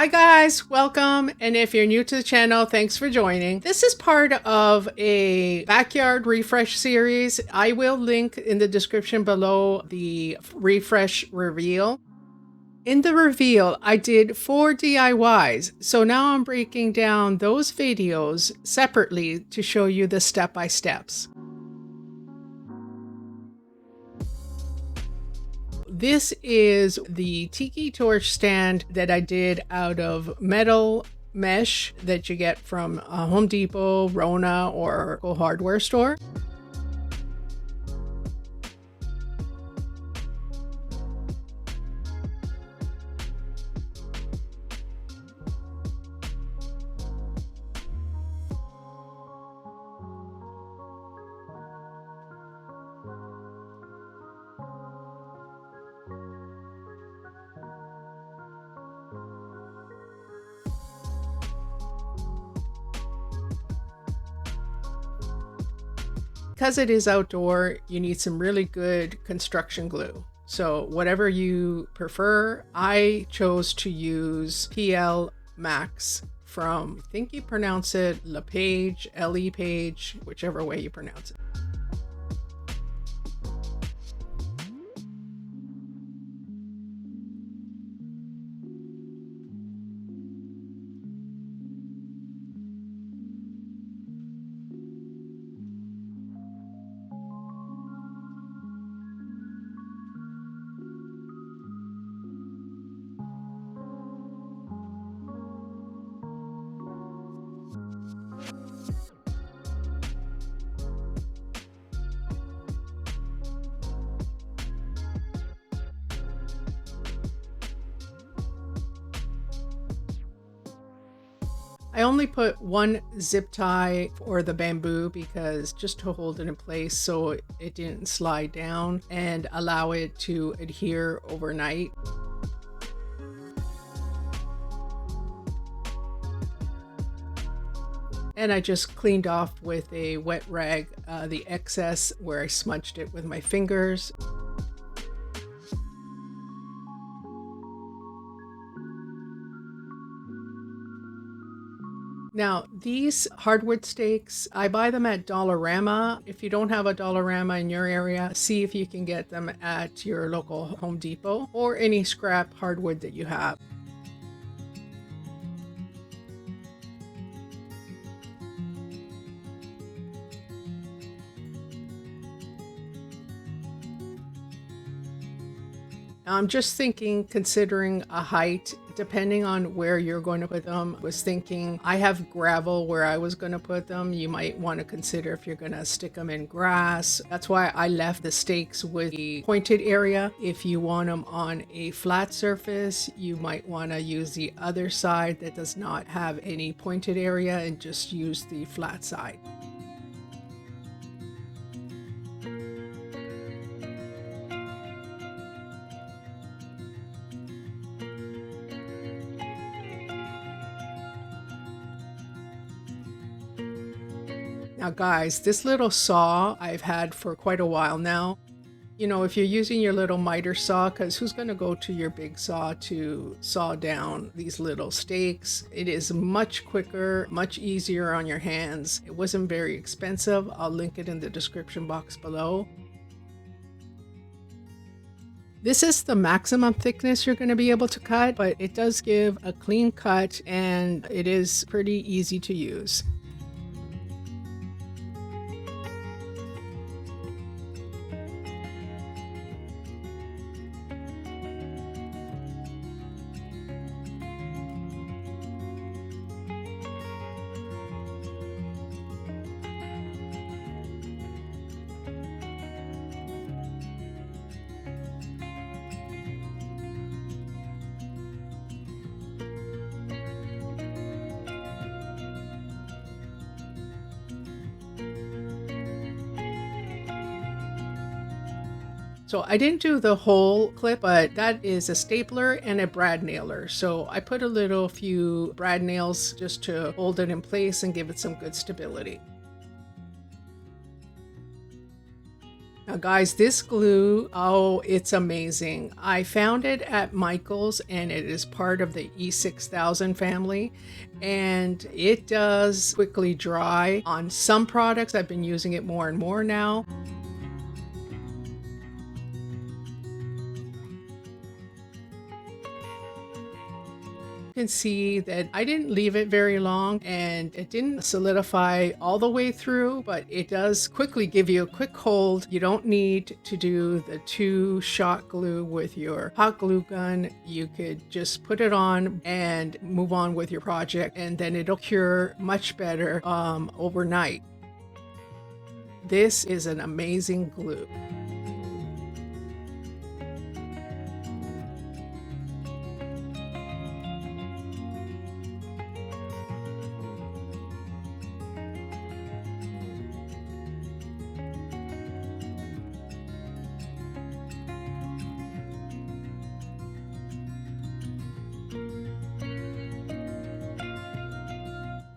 Hi guys, welcome. And if you're new to the channel, thanks for joining. This is part of a backyard refresh series. I will link in the description below the refresh reveal. In the reveal, I did 4 DIYs. So now I'm breaking down those videos separately to show you the step-by-steps. This is the Tiki torch stand that I did out of metal mesh that you get from Home Depot, Rona, or a hardware store. Because it is outdoor, you need some really good construction glue. So whatever you prefer, I chose to use PL Max from, I think you pronounce it LePage, L-E-Page, whichever way you pronounce it. I only put one zip tie for the bamboo because just to hold it in place so it didn't slide down and allow it to adhere overnight. And I just cleaned off with a wet rag the excess where I smudged it with my fingers. Now, these hardwood stakes, I buy them at Dollarama. If you don't have a Dollarama in your area, see if you can get them at your local Home Depot or any scrap hardwood that you have. I'm just thinking, considering a height, depending on where you're going to put them. Was thinking I have gravel where I was going to put them. You might want to consider if you're going to stick them in grass. That's why I left the stakes with the pointed area. If you want them on a flat surface, you might want to use the other side that does not have any pointed area and just use the flat side. Now guys, this little saw I've had for quite a while now. You know, if you're using your little miter saw, because who's going to go to your big saw to saw down these little stakes? It is much quicker, much easier on your hands. It wasn't very expensive. I'll link it in the description box below. This is the maximum thickness you're going to be able to cut, but it does give a clean cut and it is pretty easy to use. So I didn't do the whole clip, but that is a stapler and a brad nailer. So I put a few brad nails just to hold it in place and give it some good stability. Now guys, this glue, oh, it's amazing. I found it at Michael's and it is part of the E6000 family, and it does quickly dry. On some products, I've been using it more and more now. You can see that I didn't leave it very long and it didn't solidify all the way through, but it does quickly give you a quick hold. You don't need to do the 2-shot glue with your hot glue gun. You could just put it on and move on with your project, and then it'll cure much better overnight. This is an amazing glue.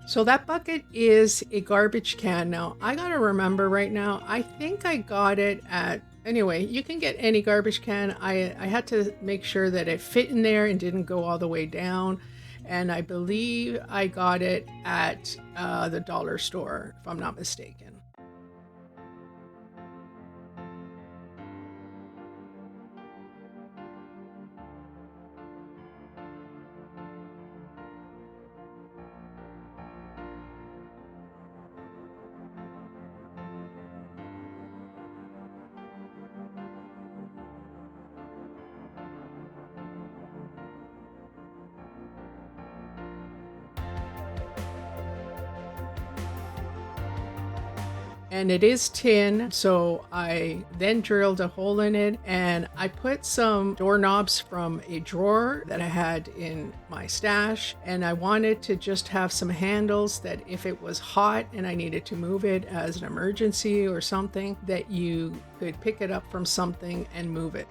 So that bucket is a garbage can. Now, I gotta remember right now, I think I got it at, anyway, you can get any garbage can. I had to make sure that it fit in there and didn't go all the way down. And I believe I got it at the dollar store, if I'm not mistaken. And it is tin, so I then drilled a hole in it and I put some doorknobs from a drawer that I had in my stash, and I wanted to just have some handles that if it was hot and I needed to move it as an emergency or something, that you could pick it up from something and move it.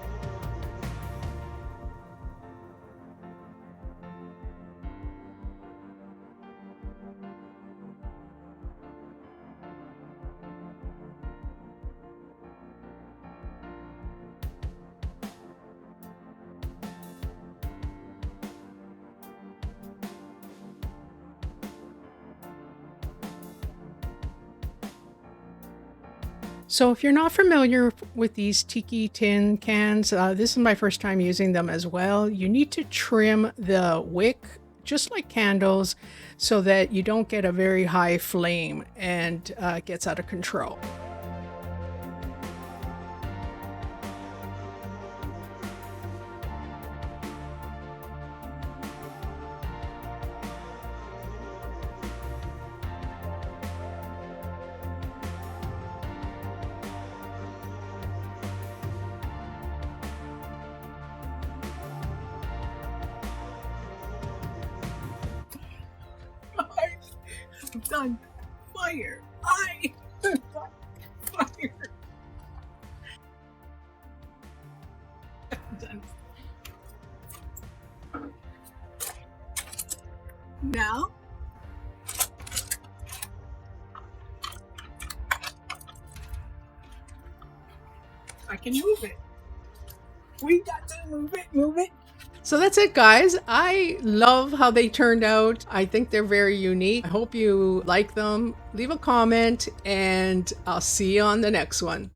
So if you're not familiar with these Tiki tin cans, this is my first time using them as well. You need to trim the wick just like candles so that you don't get a very high flame and it gets out of control. I've done fire. I have done fire. I'm done. Now, I can move it. We got to move it, move it. So that's it, guys. I love how they turned out. I think they're very unique. I hope you like them. Leave a comment and I'll see you on the next one.